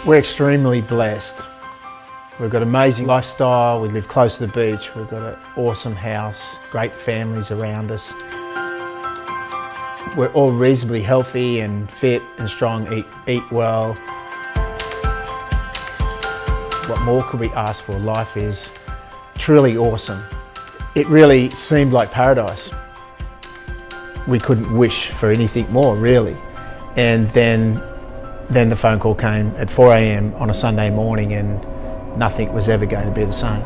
We're extremely blessed. We've got an amazing lifestyle, we live close to the beach, we've got an awesome house, great families around us. We're all reasonably healthy and fit and strong, eat well. What more could we ask for? Life is truly awesome. It really seemed like paradise. We couldn't wish for anything more, really. And then the phone call came at 4 a.m. on a Sunday morning and nothing was ever going to be the same.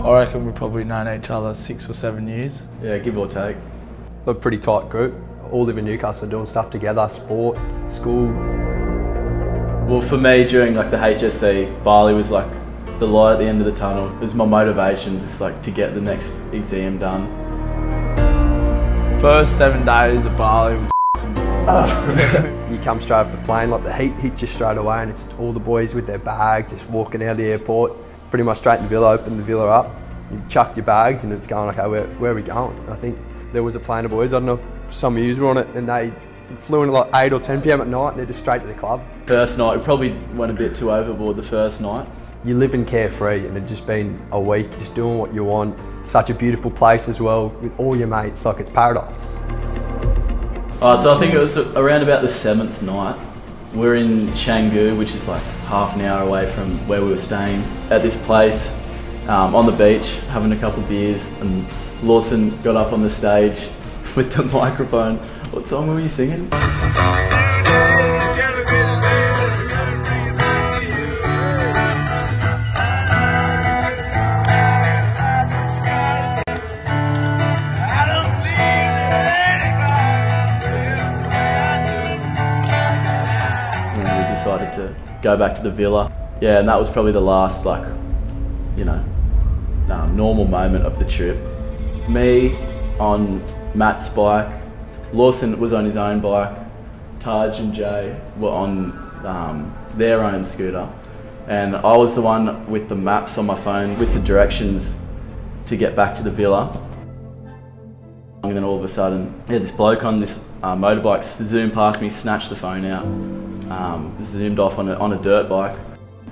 I reckon we've probably known each other 6 or 7 years. Yeah, give or take. We're a pretty tight group. All live in Newcastle, doing stuff together, sport, school. Well, for me, during like the HSC, Bali was like the light at the end of the tunnel. It was my motivation, just like to get the next exam done. First 7 days at Bali was You come straight off the plane, like the heat hits you straight away, and it's all the boys with their bags just walking out of the airport, pretty much straight in the villa, open the villa up. You chucked your bags and it's going, okay, where are we going? And I think there was a plane of boys, I don't know if some of you were on it, and they flew in at like 8 or 10 p.m. at night and they're just straight to the club. First night, we probably went a bit too overboard the first night. You live in carefree and it's just been a week just doing what you want. Such a beautiful place as well with all your mates, like it's paradise. So I think it was around about the 7th night. We're in Canggu, which is like half an hour away from where we were staying, at this place on the beach, having a couple of beers, and Lawson got up on the stage with the microphone. What song were you singing? Decided to go back to the villa. Yeah, and that was probably the last, like, you know, normal moment of the trip. Me on Matt's bike, Lawson was on his own bike, Taj and Jay were on their own scooter, and I was the one with the maps on my phone with the directions to get back to the villa. And then all of a sudden, yeah, this bloke on this motorbike zoomed past me, snatched the phone out, zoomed off on a dirt bike.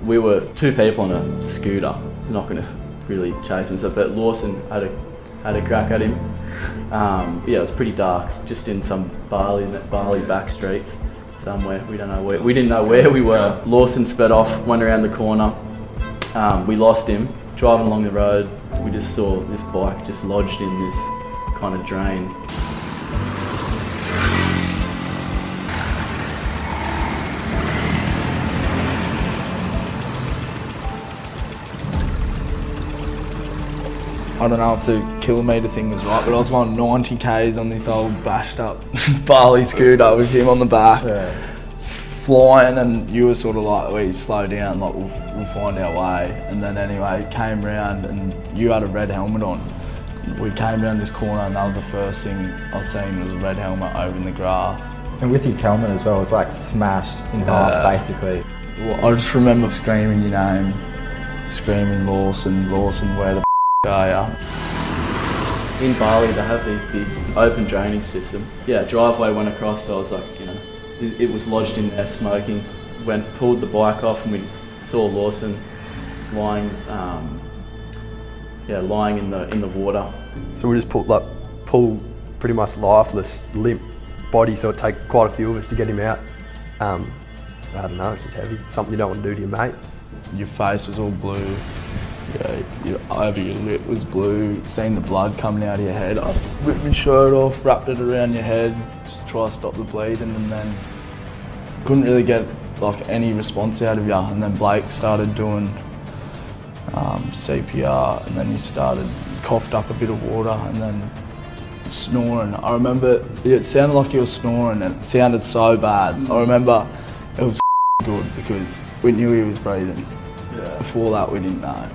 We were 2 people on a scooter. I'm not going to really chase myself, but Lawson had a crack at him. Yeah, it was pretty dark, just in some Bali back streets somewhere. We didn't know where we were. Lawson sped off, went around the corner. We lost him. Driving along the road, we just saw this bike just lodged in this kind of drain. I don't know if the kilometre thing was right, but I was going 90 k's on this old bashed up Bali scooter with him on the back, flying, and you were sort of like, we slow down, like we'll find our way. And then anyway, came round and you had a red helmet on. We came down this corner and that was the first thing I seen was a red helmet over in the grass. And with his helmet as well, it was like smashed in half basically. Well, I just remember screaming your name, screaming Lawson, where the are you? In Bali, they have these big open drainage system. Yeah, driveway went across, so I was like, you know, it was lodged in there smoking. Pulled the bike off and we saw Lawson lying, lying in the water. So we just pull pretty much lifeless, limp body, so it'd take quite a few of us to get him out. I don't know, it's just heavy. Something you don't want to do to your mate. Your face was all blue. Yeah, over your lip was blue, seen the blood coming out of your head. I ripped my shirt off, wrapped it around your head, just try to stop the bleeding, and then couldn't really get like any response out of you. And then Blake started doing CPR, and then he coughed up a bit of water, and then snoring. I remember it sounded like he was snoring, and it sounded so bad. I remember it was good because we knew he was breathing. Yeah. Before that, we didn't know.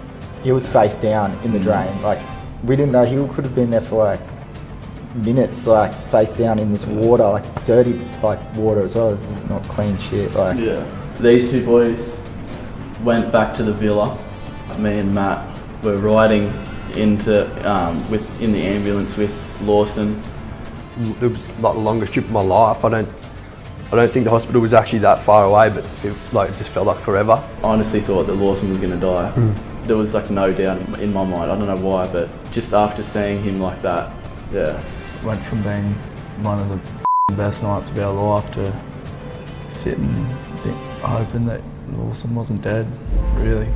He was face down in the drain. Like, we didn't know, he could have been there for like minutes, like face down in this water, like dirty like water as well. This is not clean shit. Like, yeah. These 2 boys went back to the villa Me and Matt were riding into in the ambulance with Lawson. It was like the longest trip of my life. I don't think the hospital was actually that far away, but it just felt like forever. I honestly thought that Lawson was going to die. There was like no doubt in my mind. I don't know why, but just after seeing him like that, yeah. Went from being one of the best nights of our life to sitting hoping that Lawson wasn't dead, really.